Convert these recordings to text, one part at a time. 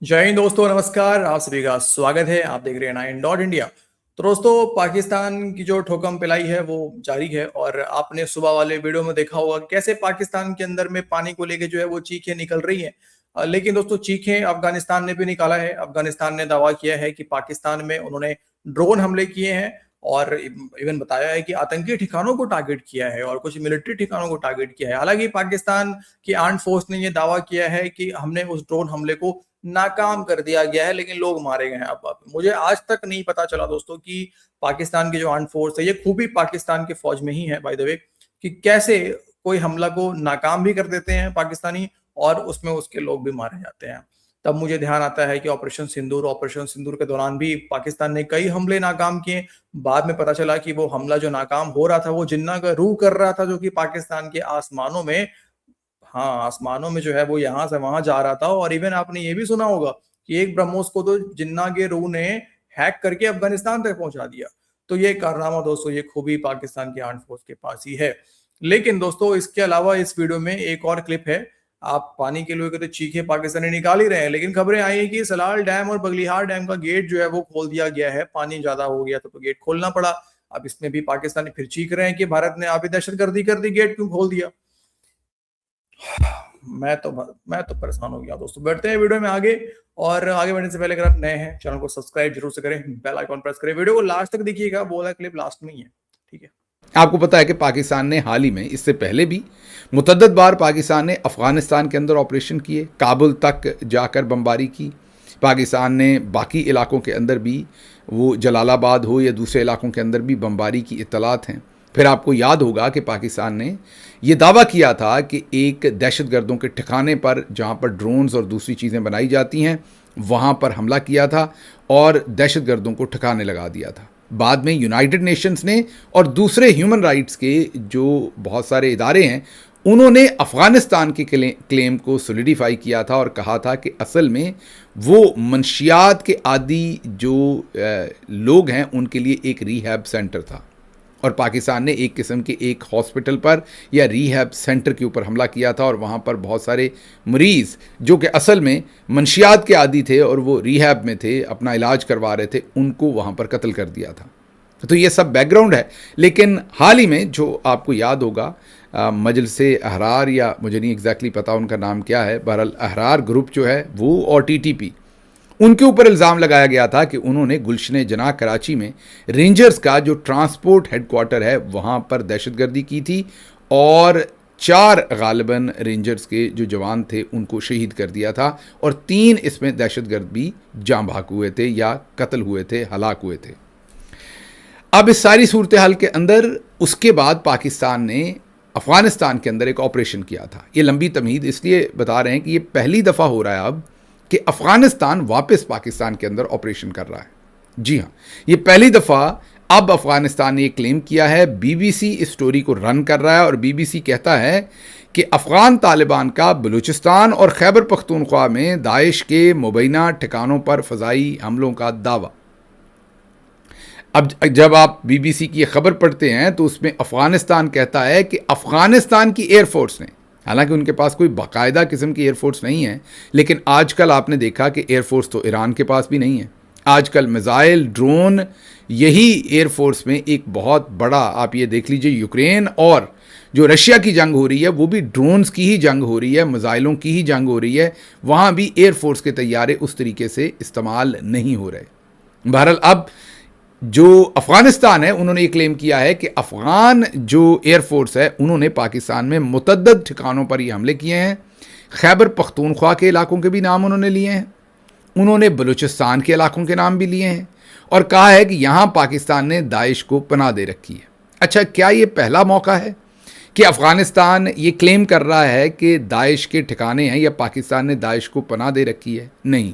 जय हिंद दोस्तों, नमस्कार। आप सभी का स्वागत है। आप देख रहे हैं 9 इंडिया। तो दोस्तों, पाकिस्तान की जो ठोकम पिलाई है वो जारी है और आपने सुबह वाले वीडियो में देखा होगा कैसे पाकिस्तान के अंदर में पानी को लेके जो है वो चीखें निकल रही हैं। लेकिन दोस्तों, चीखें अफगानिस्तान ने भी निकाला है। अफगानिस्तान ने दावा किया है कि पाकिस्तान में उन्होंने ड्रोन हमले किए हैं और इवन बताया है कि आतंकी ठिकानों को टारगेट किया है और कुछ मिलिट्री ठिकानों को टारगेट किया है। हालांकि पाकिस्तान की आर्म्ड फोर्स ने यह दावा किया है कि हमने उस ड्रोन हमले को नाकाम कर दिया गया है, लेकिन लोग मारे गए हैं। अब मुझे आज तक नहीं पता चला दोस्तों कि पाकिस्तान की जो आर्म्ड फोर्स है, ये खूबी पाकिस्तान के फौज में ही है बाय द वे, कि कैसे कोई हमला को नाकाम भी कर देते हैं पाकिस्तानी और उसमें उसके लोग भी मारे जाते हैं। तब मुझे ध्यान आता है कि ऑपरेशन सिंदूर के दौरान भी पाकिस्तान ने कई हमले नाकाम किए। बाद में पता चला कि वो हमला जो नाकाम हो रहा था वो जिन्ना का रूह कर रहा था, जो कि पाकिस्तान के आसमानों में, हाँ, आसमानों में जो है वो यहाँ से वहां जा रहा था। और इवन आपने ये भी सुना होगा कि एक ब्रह्मोस को तो जिन्ना के रूह ने हैक करके अफगानिस्तान तक पहुंचा दिया। तो ये कारनामा दोस्तों, ये खूबी पाकिस्तान की आर्म्ड फोर्स के पास ही है। लेकिन दोस्तों, इसके अलावा इस वीडियो में एक और क्लिप है। आप पानी के लिए तो चीखे पाकिस्तानी निकाल ही रहे हैं, लेकिन खबरें आई है कि सलाल डैम और बगलिहार डैम का गेट जो है वो खोल दिया गया है। पानी ज्यादा हो गया तो गेट खोलना पड़ा। अब इसमें भी पाकिस्तानी फिर चीख रहे हैं कि भारत ने आप ही दहशतगर्दी कर दी, गेट क्यों खोल दिया। मैं तो परेशान हो गया दोस्तों। बढ़ते हैं वीडियो में आगे। और आगे बढ़ने से पहले अगर आप नए हैं, चैनल को सब्सक्राइब जरूर से करें, बेल आइकॉन प्रेस करें, वीडियो को लास्ट तक देखिएगा। बोला क्लिप लास्ट में ही है, ठीक है। आपको पता है कि पाकिस्तान ने हाल ही में, इससे पहले भी मुतअद्दिद बार पाकिस्तान ने अफ़गानिस्तान के अंदर ऑपरेशन किए, काबुल तक जाकर बमबारी की। पाकिस्तान ने बाकी इलाकों के अंदर भी, वो जलालाबाद हो या दूसरे इलाकों के अंदर भी बमबारी की इत्तलात हैं। फिर आपको याद होगा कि पाकिस्तान ने यह दावा किया था कि एक दहशतगर्दों के ठिकाने पर, जहाँ पर ड्रोन्स और दूसरी चीज़ें बनाई जाती हैं, वहाँ पर हमला किया था और दहशतगर्दों को ठिकाने लगा दिया था। बाद में यूनाइटेड नेशंस ने और दूसरे ह्यूमन राइट्स के जो बहुत सारे इदारे हैं, उन्होंने अफ़गानिस्तान के क्लेम को सॉलिडिफाई किया था और कहा था कि असल में वो मंशियात के आदी जो लोग हैं उनके लिए एक रीहैब सेंटर था। और पाकिस्तान ने एक किस्म के एक हॉस्पिटल पर या रीहैब सेंटर के ऊपर हमला किया था और वहाँ पर बहुत सारे मरीज़ जो कि असल में मंशियात के आदी थे और वो रीहैब में थे, अपना इलाज करवा रहे थे, उनको वहाँ पर कत्ल कर दिया था। तो ये सब बैकग्राउंड है। लेकिन हाल ही में जो आपको याद होगा, मजलिस अहरार, या मुझे नहीं एग्जैक्टली पता उनका नाम क्या है, बहरहाल अहरार ग्रुप जो है वो और टीटीपी, उनके ऊपर इल्ज़ाम लगाया गया था कि उन्होंने गुलशन जनाह कराची में रेंजर्स का जो ट्रांसपोर्ट हेडक्वार्टर है वहाँ पर दहशतगर्दी की थी और 4 गालिबन रेंजर्स के जो जवान थे उनको शहीद कर दिया था और 3 इसमें दहशतगर्द भी जाँ भाग हुए थे या कत्ल हुए थे, हलाक हुए थे। अब इस सारी सूरत हाल के अंदर उसके बाद पाकिस्तान ने अफ़गानिस्तान के अंदर एक ऑपरेशन किया था। ये लंबी तमहीद इसलिए बता रहे हैं कि ये पहली दफ़ा हो रहा है अब कि अफ़गानिस्तान वापस पाकिस्तान के अंदर ऑपरेशन कर रहा है। जी हाँ, ये पहली दफ़ा अब अफ़गानिस्तान ने ये क्लेम किया है। बीबीसी इस स्टोरी को रन कर रहा है और बीबीसी कहता है कि अफ़गान तालिबान का बलूचिस्तान और खैबर पख्तूनख्वा में दाइश के मुबैना ठिकानों पर फ़ज़ाई हमलों का दावा। अब जब आप बीबीसी की खबर पढ़ते हैं तो उसमें अफ़गानिस्तान कहता है कि अफ़गानिस्तान की एयरफोर्स ने, हालांकि उनके पास कोई बाकायदा किस्म की एयरफोर्स नहीं है, लेकिन आजकल आपने देखा कि एयरफोर्स तो ईरान के पास भी नहीं है। आजकल मिसाइल, ड्रोन, यही एयरफोर्स में एक बहुत बड़ा, आप ये देख लीजिए, यूक्रेन और जो रशिया की जंग हो रही है वो भी ड्रोन्स की ही जंग हो रही है, मिसाइलों की ही जंग हो रही है। वहाँ भी एयरफोर्स के तैयारे उस तरीके से इस्तेमाल नहीं हो रहे। बहरहाल अब जो अफ़गानिस्तान है उन्होंने ये क्लेम किया है कि अफ़गान जो एयरफोर्स है उन्होंने पाकिस्तान में मुतअद्दिद ठिकानों पर ये हमले किए हैं। खैबर पख्तूनख्वा के इलाकों के भी नाम उन्होंने लिए हैं, उन्होंने बलूचिस्तान के इलाकों के नाम भी लिए हैं और कहा है कि यहाँ पाकिस्तान ने दाइश को पनाह दे रखी है। अच्छा, क्या ये पहला मौका है कि अफ़गानिस्तान ये क्लेम कर रहा है कि दाइश के ठिकाने हैं या पाकिस्तान ने दाइश को पनाह दे रखी है? नहीं,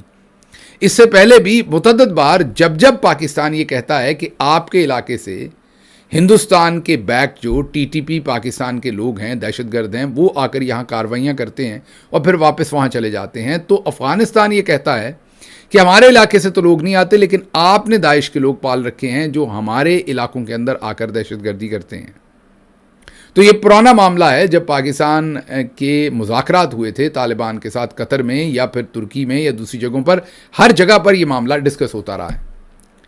इससे पहले भी मुतअद्दिद बार जब जब पाकिस्तान ये कहता है कि आपके इलाके से हिंदुस्तान के बैक जो टीटीपी पाकिस्तान के लोग हैं, दहशतगर्द हैं, वो आकर यहाँ कार्रवाइयाँ करते हैं और फिर वापस वहाँ चले जाते हैं, तो अफ़गानिस्तान ये कहता है कि हमारे इलाके से तो लोग नहीं आते, लेकिन आपने दाइश के लोग पाल रखे हैं जो हमारे इलाकों के अंदर आकर दहशतगर्दी करते हैं। तो ये पुराना मामला है, जब पाकिस्तान के मुज़ाकरात हुए थे तालिबान के साथ कतर में या फिर तुर्की में या दूसरी जगहों पर, हर जगह पर ये मामला डिस्कस होता रहा है।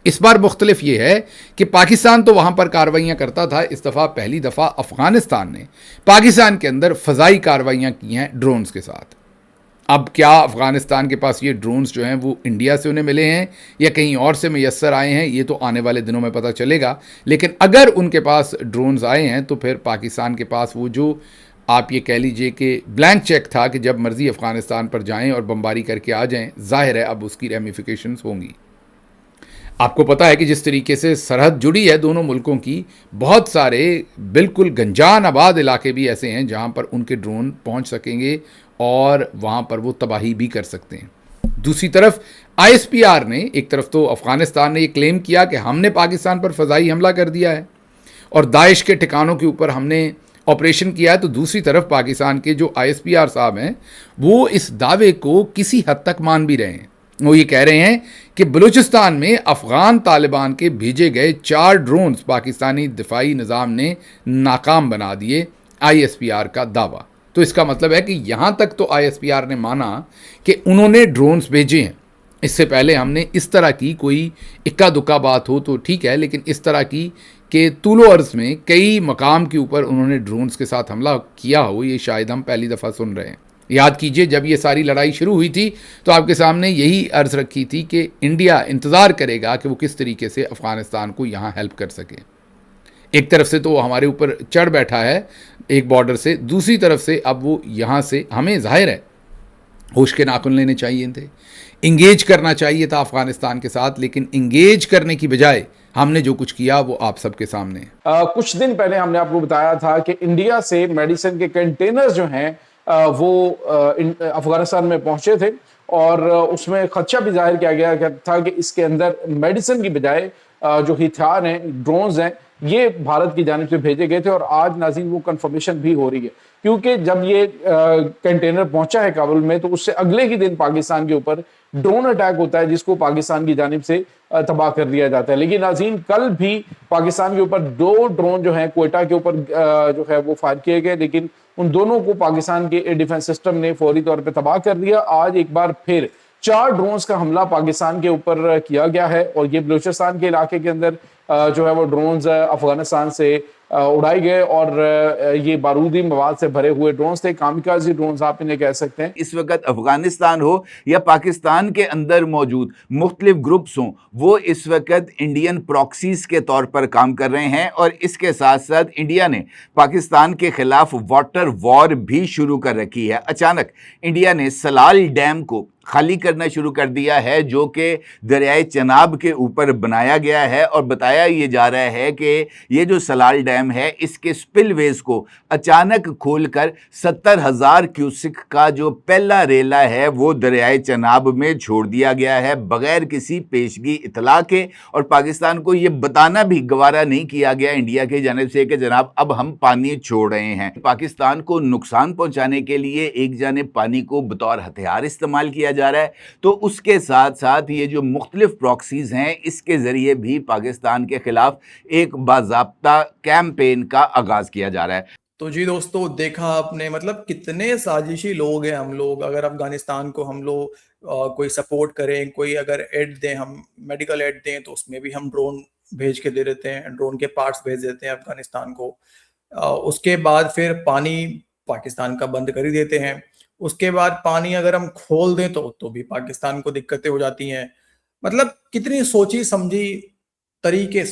इस बार मुख्तलिफ ये है कि पाकिस्तान तो वहाँ पर कार्रवाइयाँ करता था, इस दफ़ा पहली दफ़ा अफ़गानिस्तान ने पाकिस्तान के अंदर फ़ज़ाई कार्रवाइयाँ की हैं ड्रोन्स के साथ। अब क्या अफ़गानिस्तान के पास ये ड्रोन्स जो हैं वो इंडिया से उन्हें मिले हैं या कहीं और से मैसर आए हैं, ये तो आने वाले दिनों में पता चलेगा। लेकिन अगर उनके पास ड्रोन्स आए हैं तो फिर पाकिस्तान के पास वो जो आप ये कह लीजिए कि ब्लैंक चेक था कि जब मर्ज़ी अफ़गानिस्तान पर जाएं और बमबारी करके आ जाएं, ज़ाहिर है अब उसकी रेमिफिकेशंस होंगी। आपको पता है कि जिस तरीके से सरहद जुड़ी है दोनों मुल्कों की, बहुत सारे बिल्कुल गंजान आबाद इलाके भी ऐसे हैं जहां पर उनके ड्रोन पहुंच सकेंगे और वहां पर वो तबाही भी कर सकते हैं। दूसरी तरफ ISPR ने, एक तरफ तो अफ़गानिस्तान ने ये क्लेम किया कि हमने पाकिस्तान पर फ़ज़ाई हमला कर दिया है और दाइश के ठिकानों के ऊपर हमने ऑपरेशन किया है, तो दूसरी तरफ पाकिस्तान के जो ISPR साहब हैं वो इस दावे को किसी हद तक मान भी रहे हैं। वो ये कह रहे हैं कि बलूचिस्तान में अफ़गान तालिबान के भेजे गए 4 ड्रोन्स पाकिस्तानी दिफाई निज़ाम ने नाकाम बना दिए, ISPR का दावा। तो इसका मतलब है कि यहाँ तक तो ISPR ने माना कि उन्होंने ड्रोन्स भेजे हैं। इससे पहले हमने इस तरह की कोई इक्का दुक्का बात हो तो ठीक है, लेकिन इस तरह की कि तूलो अर्ज़ में कई मकाम के ऊपर उन्होंने ड्रोन्स के साथ हमला किया हो, ये शायद हम पहली दफ़ा सुन रहे हैं। याद कीजिए, जब ये सारी लड़ाई शुरू हुई थी तो आपके सामने यही अर्ज़ रखी थी कि इंडिया इंतज़ार करेगा कि वो किस तरीके से अफ़गानिस्तान को यहाँ हेल्प कर सके। एक तरफ से तो वो हमारे ऊपर चढ़ बैठा है एक बॉर्डर से, दूसरी तरफ से अब वो यहाँ से, हमें ज़ाहिर है होश के नाखून लेने चाहिए थे, इंगेज करना चाहिए था अफ़गानिस्तान के साथ, लेकिन इंगेज करने की बजाय हमने जो कुछ किया वो आप सबके सामने है। कुछ दिन पहले हमने आपको बताया था कि इंडिया से मेडिसिन के कंटेनर्स जो हैं वो अफगानिस्तान में पहुंचे थे और उसमें खदशा भी जाहिर किया गया था कि इसके अंदर मेडिसिन की बजाय जो हथियार हैं, ड्रोन्स हैं, ये भारत की जानिब से भेजे गए थे। और आज नाज़रीन वो कंफर्मेशन भी हो रही है, क्योंकि जब ये कंटेनर पहुंचा है काबुल में तो उससे अगले ही दिन पाकिस्तान के ऊपर ड्रोन अटैक होता है जिसको पाकिस्तान की जानिब से तबाह कर दिया जाता है। लेकिन नाज़रीन, कल भी पाकिस्तान के ऊपर 2 ड्रोन जो हैं क्वेटा के ऊपर जो है वो फायर किए गए, लेकिन उन दोनों को पाकिस्तान के एयर डिफेंस सिस्टम ने फौरी तौर पर तबाह कर दिया। आज एक बार फिर 4 ड्रोन्स का हमला पाकिस्तान के ऊपर किया गया है और ये बलूचिस्तान के इलाके के अंदर जो है वो ड्रोन्स अफगानिस्तान से उड़ाए गए और ये बारूदी मवाद से भरे हुए ड्रोन्स थे, कामिकाज़ी ड्रोन्स आप इन्हें कह सकते हैं। इस वक्त अफगानिस्तान हो या पाकिस्तान के अंदर मौजूद मुख्तलिफ ग्रुप्स हों, वो इस वक्त इंडियन प्रॉक्सीज के तौर पर काम कर रहे हैं और इसके साथ साथ इंडिया ने पाकिस्तान के खिलाफ वाटर वॉर भी शुरू कर रखी है। अचानक इंडिया ने सलाल डैम को खाली करना शुरू कर दिया है, जो कि दरियाए चनाब के ऊपर बनाया गया है और बताया ये जा रहा है कि ये जो सलाल डैम है इसके स्पिलवेज को अचानक खोलकर 70,000 क्यूसिक का जो पहला रेला है वो दरियाए चनाब में छोड़ दिया गया है बगैर किसी पेशगी इतला के। और पाकिस्तान को ये बताना भी गवारा नहीं किया गया इंडिया की जानिब से कि जनाब अब हम पानी छोड़ रहे हैं। पाकिस्तान को नुकसान पहुंचाने के लिए एक जानिब पानी को बतौर हथियार इस्तेमाल किया जा रहा है, तो उसके साथ साथ ये जो मुख्तलिफ प्रॉक्सीज हैं इसके जरिए भी पाकिस्तान के खिलाफ एक बाज़ाब्ता कैंपेन का आगाज किया जा रहा है। तो जी दोस्तों, देखा आपने, मतलब कितने साजिशी लोग हैं हम लोग। अगर अफगानिस्तान को हम लोग कोई सपोर्ट करें, कोई अगर एड दें, हम मेडिकल एड दें, तो उसमें भी हम ड्रोन भेज के दे देते हैं, ड्रोन के पार्ट्स भेज देते हैं अफगानिस्तान को। उसके बाद फिर पानी पाकिस्तान का बंद कर ही देते हैं। उसके बाद पानी अगर हम खोल दें तो भी पाकिस्तान को दिक्कतें हो जाती हैं। मतलब कितनी सोची समझी तरीके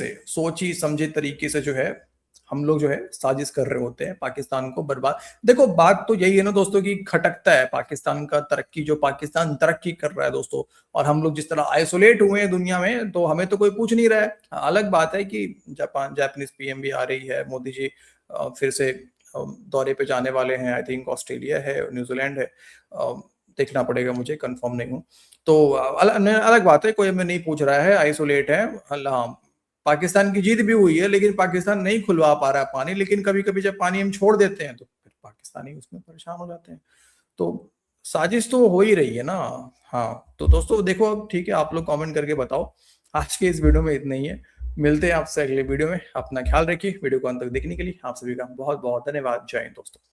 से जो है हम लोग जो है साजिश कर रहे होते हैं पाकिस्तान को बर्बाद। देखो, बात तो यही है ना दोस्तों कि खटकता है पाकिस्तान का तरक्की, जो पाकिस्तान तरक्की कर रहा है दोस्तों, और हम लोग जिस तरह आइसोलेट हुए हैं दुनिया में, तो हमें तो कोई पूछ नहीं रहा है। अलग बात है कि जापानीज पीएम भी आ रही है, मोदी जी फिर से दौरे पे जाने वाले हैं। आई थिंक ऑस्ट्रेलिया है, न्यूजीलैंड है, देखना पड़ेगा, मुझे कंफर्म नहीं हूँ। तो अलग बात है, कोई हमें नहीं पूछ रहा है, आइसोलेट है। हाँ, पाकिस्तान की जीत भी हुई है, लेकिन पाकिस्तान नहीं खुलवा पा रहा है पानी। लेकिन कभी कभी जब पानी हम छोड़ देते हैं तो फिर पाकिस्तानी उसमें परेशान हो जाते हैं। तो साजिश तो हो ही रही है ना। हाँ, तो दोस्तों देखो, अब ठीक है, आप लोग कमेंट करके बताओ। आज के इस वीडियो में इतना ही है। मिलते हैं आपसे अगले वीडियो में। अपना ख्याल रखिए। वीडियो को अंत तक देखने के लिए आप सभी का बहुत बहुत धन्यवाद। जय हिंद दोस्तों।